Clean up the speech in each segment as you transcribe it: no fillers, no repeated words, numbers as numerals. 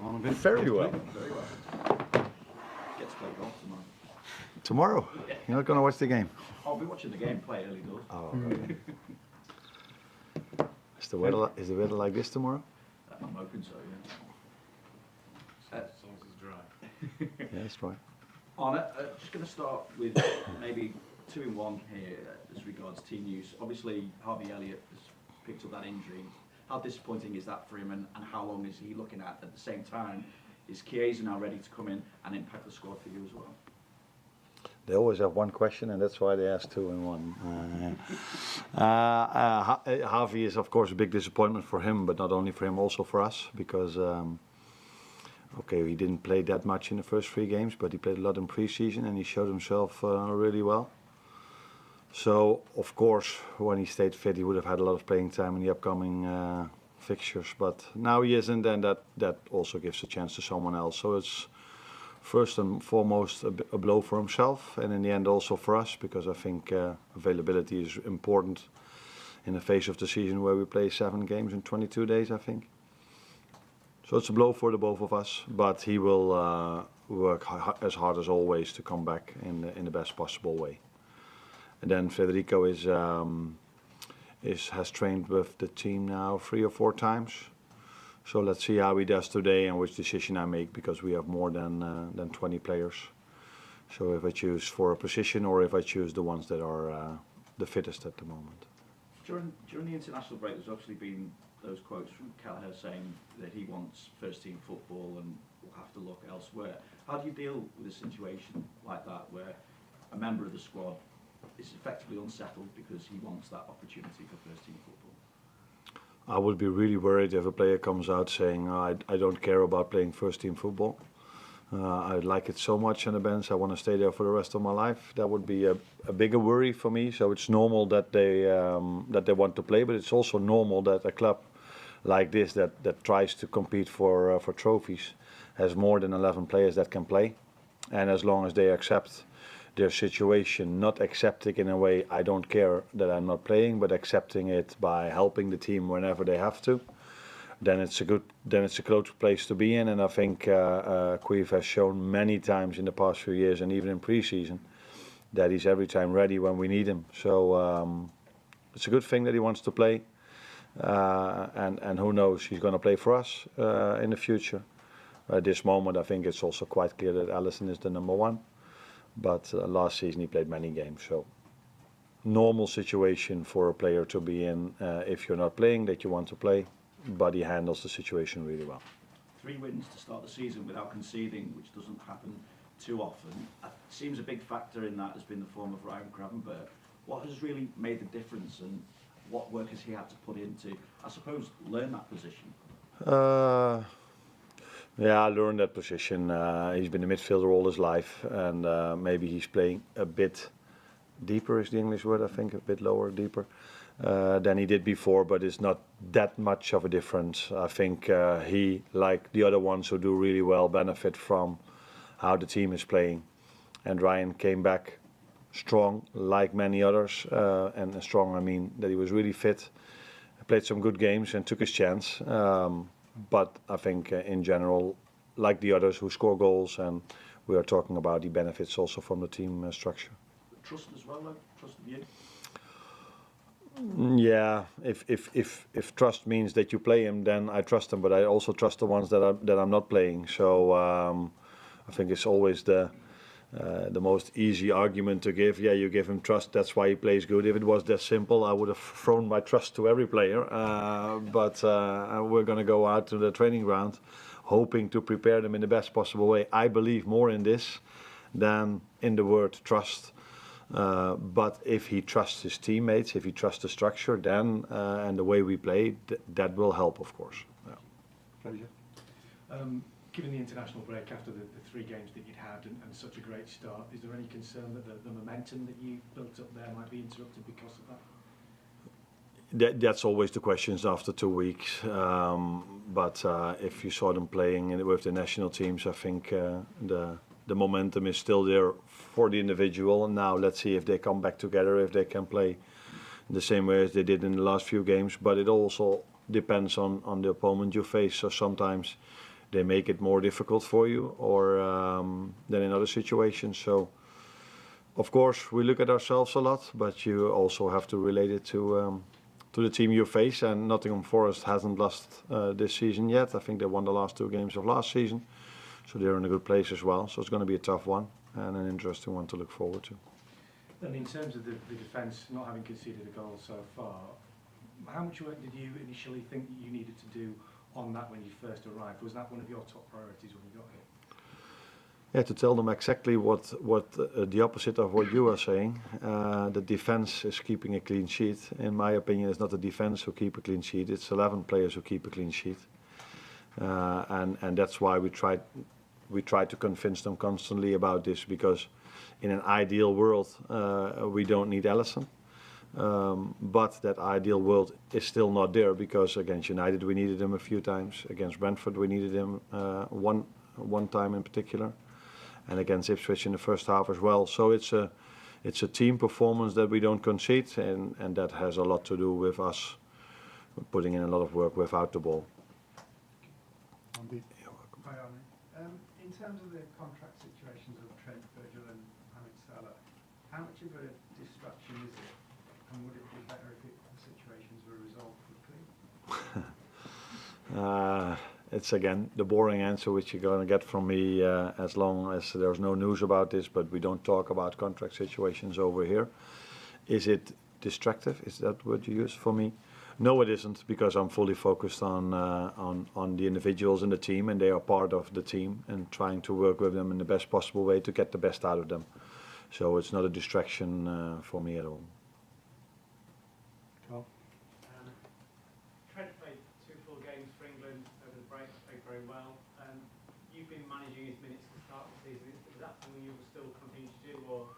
on a bit. Very well. Very well. Get to play golf tomorrow. Tomorrow? You're not going to watch the game? I'll be watching the game play early doors. Oh, right. Is the weather like this tomorrow? I'm hoping so, yeah. As long as it's dry. Yeah, it's right. Arne, just going to start with maybe 2 in 1 here as regards team news. Obviously, Harvey Elliott has picked up that injury. How disappointing is that for him, and how long is he looking at the same time? Is Chiesa now ready to come in and impact the squad for you as well? They always have one question, and that's why they ask 2 in 1. Harvey is, of course, a big disappointment for him, but not only for him, also for us, because okay, he didn't play that much in the first 3 games, but he played a lot in pre-season, and he showed himself really well. So, of course, when he stayed fit, he would have had a lot of playing time in the upcoming fixtures, but now he isn't, and that also gives a chance to someone else. So it's first and foremost a blow for himself, and in the end also for us, because I think availability is important in the phase of the season where we play 7 games in 22 days, I think. So it's a blow for the both of us, but he will work as hard as always to come back in the best possible way. And then Federico has trained with the team now 3 or 4 times. So let's see how he does today and which decision I make, because we have more than 20 players. So if I choose for a position or if I choose the ones that are the fittest at the moment. During the international break, there's obviously been those quotes from Kelleher saying that he wants first team football and will have to look elsewhere. How do you deal with a situation like that, where a member of the squad is effectively unsettled because he wants that opportunity for first team football? I would be really worried if a player comes out saying, I don't care about playing first team football. I like it so much on the bench, I want to stay there for the rest of my life. That would be a bigger worry for me. So it's normal that they want to play, but it's also normal that a club like this that tries to compete for trophies has more than 11 players that can play. And as long as they accept their situation, not accepting in a way, I don't care that I'm not playing, but accepting it by helping the team whenever they have to, then it's a close place to be in. And I think Cruyff has shown many times in the past few years, and even in pre-season, that he's every time ready when we need him. So it's a good thing that he wants to play, and who knows, he's going to play for us in the future. At this moment, I think it's also quite clear that Alisson is the number 1. But last season he played many games, so normal situation for a player to be in if you're not playing, that you want to play, but he handles the situation really well. 3 wins to start the season without conceding, which doesn't happen too often. It seems a big factor in that has been the form of Ryan Gravenberch. What has really made the difference, and what work has he had to put into, I suppose, learn that position? Yeah, I learned that position. He's been a midfielder all his life, and maybe he's playing a bit deeper is the English word, I think, a bit lower, deeper, than he did before, but it's not that much of a difference. I think he, like the other ones who do really well, benefit from how the team is playing. And Ryan came back strong, like many others, and strong, I mean, that he was really fit, played some good games and took his chance. But I think in general, like the others who score goals, and we are talking about the benefits also from the team structure. Trust as well, though? Trust of you? Yeah, if trust means that you play him, then I trust them. But I also trust the ones that I'm not playing. So I think it's always the most easy argument to give. Yeah, you give him trust, that's why he plays good. If it was that simple, I would have thrown my trust to every player. But we're going to go out to the training ground hoping to prepare them in the best possible way. I believe more in this than in the word trust. But if he trusts his teammates, if he trusts the structure, then and the way we play, that will help, of course. Yeah. Pleasure. Given the international break after the 3 games that you'd had and such a great start, is there any concern that the momentum that you built up there might be interrupted because of that? That's always the questions after 2 weeks. But if you saw them playing with the national teams, I think the momentum is still there for the individual. And now let's see if they come back together, if they can play the same way as they did in the last few games. But it also depends on the opponent you face. So sometimes they make it more difficult for you, or than in other situations. So, of course, we look at ourselves a lot, but you also have to relate it to the team you face. And Nottingham Forest hasn't lost this season yet. I think they won the last 2 games of last season, so they're in a good place as well. So it's going to be a tough one and an interesting one to look forward to. And in terms of the defence, not having conceded a goal so far, how much work did you initially think that you needed to do on that when you first arrived? Was that one of your top priorities when you got here? Yeah, to tell them exactly what the opposite of what you are saying. The defence is keeping a clean sheet. In my opinion, it's not the defence who keep a clean sheet. It's 11 players who keep a clean sheet, and that's why we try to convince them constantly about this, because in an ideal world we don't need Alisson. But that ideal world is still not there, because against United we needed him a few times. Against Brentford we needed him one time in particular, and against Ipswich in the first half as well. So it's a team performance that we don't concede, and that has a lot to do with us putting in a lot of work without the ball. Hi, Arne. In terms of the contract situations of Trent, Virgil and Mohamed Salah, how much of a distraction is it? And would it be better if the situations were resolved quickly? It's again the boring answer which you're going to get from me as long as there's no news about this, but we don't talk about contract situations over here. Is it distractive? Is that what you use for me? No, it isn't, because I'm fully focused on the individuals in the team, and they are part of the team, and trying to work with them in the best possible way to get the best out of them. So it's not a distraction for me at all. Trent played 2 full games for England over the break, played very well. You've been managing his minutes to start the season. Is that something you will still continue to do, or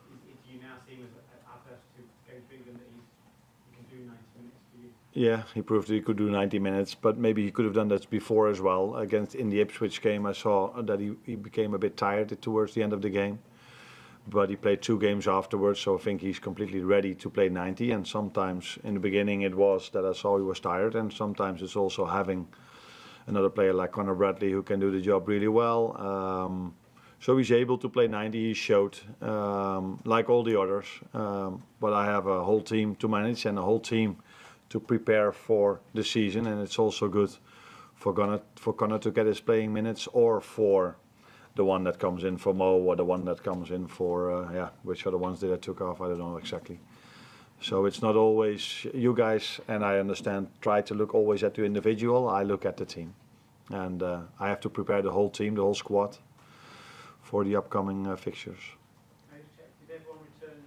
do you now see him as adverse to games for England that he can do 90 minutes for you? Yeah, he proved that he could do 90 minutes, but maybe he could have done that before as well. In the Ipswich game, I saw that he became a bit tired towards the end of the game. But he played 2 games afterwards, so I think he's completely ready to play 90. And sometimes in the beginning it was that I saw he was tired, and sometimes it's also having another player like Conor Bradley who can do the job really well. So he's able to play 90, he showed, like all the others. But I have a whole team to manage and a whole team to prepare for the season, and it's also good for Conor to get his playing minutes, or for the one that comes in for Mo, or the one that comes in for, which are the ones that I took off, I don't know exactly. So it's not always you guys, and I understand, try to look always at the individual. I look at the team. And I have to prepare the whole team, the whole squad, for the upcoming fixtures. Can I just check, did everyone return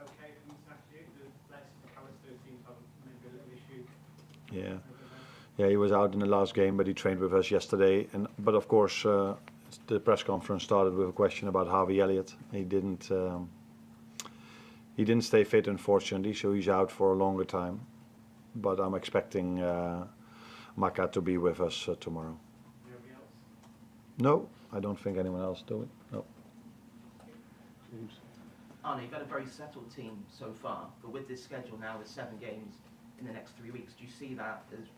okay from Saturday? The Les McAllister seems to have maybe a little issue. Yeah. Yeah, he was out in the last game, but he trained with us yesterday. But of course, the press conference started with a question about Harvey Elliott. He didn't stay fit, unfortunately, so he's out for a longer time. But I'm expecting Maka to be with us tomorrow. Nobody else? No, I don't think anyone else do it. No. Arne, you've got a very settled team so far, but with this schedule now with 7 games in the next 3 weeks, do you see that as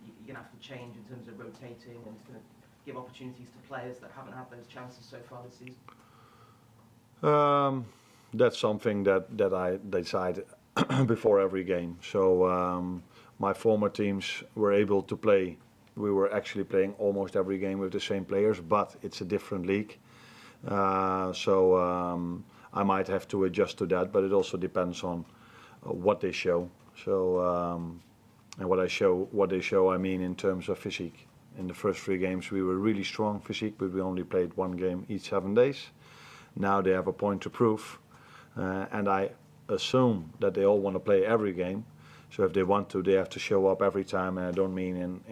you're going to have to change in terms of rotating, and it's going to give opportunities to players that haven't had those chances so far this season? That's something that I decide before every game. So my former teams were able to play. We were actually playing almost every game with the same players, but it's a different league. So I might have to adjust to that, but it also depends on what they show. So and what they show, I mean in terms of physique. In the first 3 games we were really strong physique, but we only played 1 game each 7 days. Now they have a point to prove, and I assume that they all want to play every game. So if they want to, they have to show up every time, and I don't mean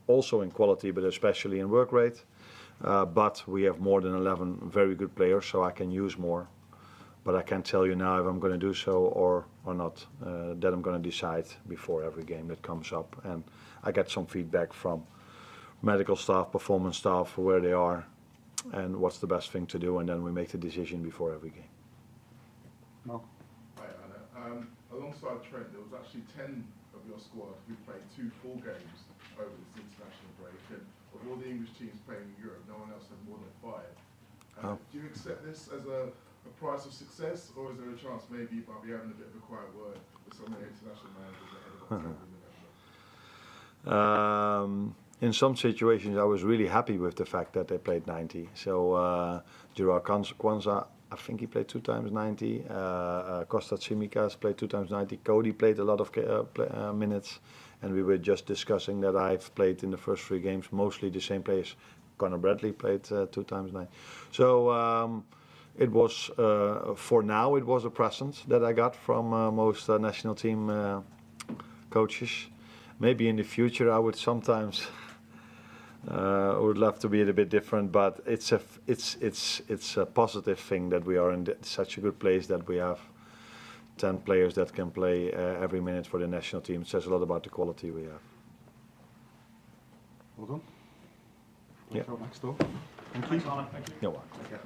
also in quality, but especially in work rate. But we have more than 11 very good players, so I can use more. But I can't tell you now if I'm going to do so or not. That I'm going to decide before every game that comes up. And I get some feedback from medical staff, performance staff, where they are and what's the best thing to do, and then we make the decision before every game. Mark? Hi, Anna. Alongside Trent, there was actually 10 of your squad who played 2 full games over this international break, and of all the English teams playing in Europe. No one else had more than 5. Oh. Do you accept this as a price of success, or is there a chance maybe by having a bit of a quiet word with some of the international managers ahead of October and November? In some situations, I was really happy with the fact that they played 90. So Gerard Kwanzaa, I think he played 2 times 90. Kostas Tsimikas played 2 times 90. Cody played a lot of minutes, and we were just discussing that I've played in the first 3 games mostly the same players. Conor Bradley played 2 times 90. So it was for now it was a present that I got from most national team coaches. Maybe in the future I would sometimes would love to be a bit different, but it's a positive thing that we are in such a good place that we have 10 players that can play every minute for the national team. It says a lot about the quality we have. Well done. Yeah. Next door. Thank you. Thanks, Arne. Thank you. You're welcome. Okay.